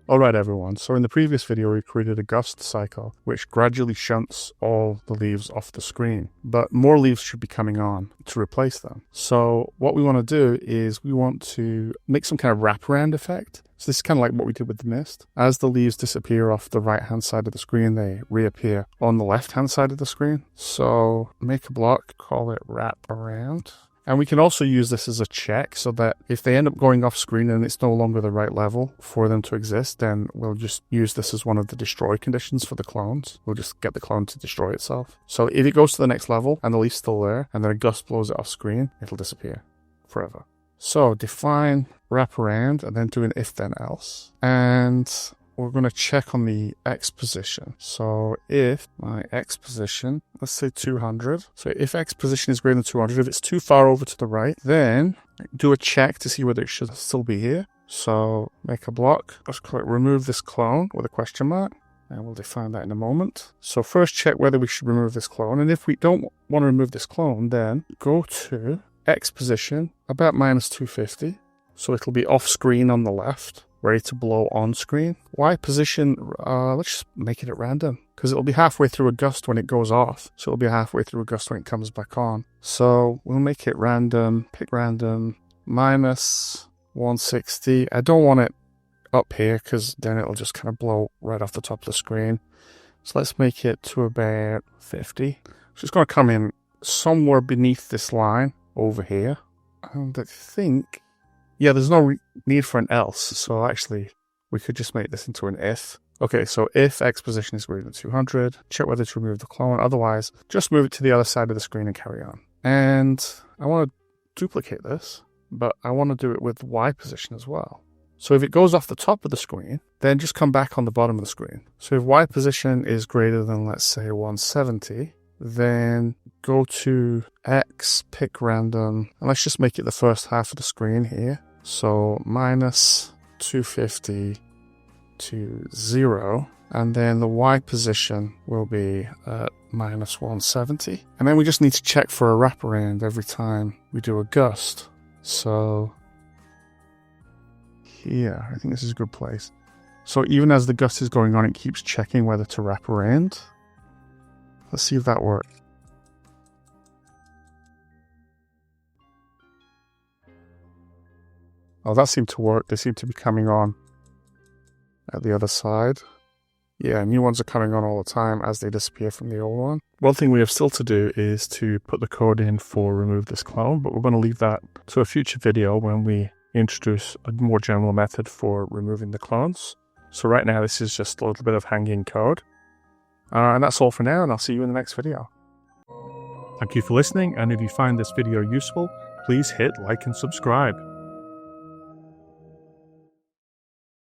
Alright everyone, so in the previous video we created a gust cycle which gradually shunts all the leaves off the screen, but more leaves should be coming on to replace them. So what we want to do is we want to make some kind of wraparound effect. So this is kind of like what we did with the mist. As the leaves disappear off the right hand side of the screen, they reappear on the left hand side of the screen. So make a block, call it wraparound. And we can also use this as a check so that if they end up going off screen and it's no longer the right level for them to exist, then we'll just use this as one of the destroy conditions for the clones. We'll just get the clone to destroy itself. So if it goes to the next level and the leaf's still there and then a gust blows it off screen, it'll disappear forever. So define wraparound and then do an if then else. And we're going to check on the X position. So if my X position, let's say 200. So if X position is greater than 200, if it's too far over to the right, then do a check to see whether it should still be here. So make a block. Let's call it remove this clone with a question mark. And we'll define that in a moment. So first check whether we should remove this clone. And if we don't want to remove this clone, then go to X position about minus 250. So it'll be off screen on the left, ready to blow on screen. Y position, let's just make it at random because it'll be halfway through a gust when it goes off. So it'll be halfway through a gust when it comes back on. So we'll make it random, pick random, minus 160. I don't want it up here because then it'll just kind of blow right off the top of the screen. So let's make it to about 50. So it's going to come in somewhere beneath this line over here. And I think, yeah, there's no need for an else, so actually we could just make this into an if. Okay, so if X position is greater than 200, check whether to remove the clone, otherwise just move it to the other side of the screen and carry on. And I want to duplicate this, but I want to do it with Y position as well. So if it goes off the top of the screen, then just come back on the bottom of the screen. So if Y position is greater than, let's say, 170, then go to X, pick random, and let's just make it the first half of the screen here. So minus 250 to 0, and then the Y position will be at minus 170. And then we just need to check for a wraparound every time we do a gust. So here, I think this is a good place. So even as the gust is going on, it keeps checking whether to wrap around. Let's see if that works. Oh, that seemed to work. They seem to be coming on at the other side. Yeah, new ones are coming on all the time as they disappear from the old one. One thing we have still to do is to put the code in for remove this clone, but we're going to leave that to a future video when we introduce a more general method for removing the clones. So right now, this is just a little bit of hanging code. And that's all for now, and I'll see you in the next video. Thank you for listening, and if you find this video useful, please hit like and subscribe.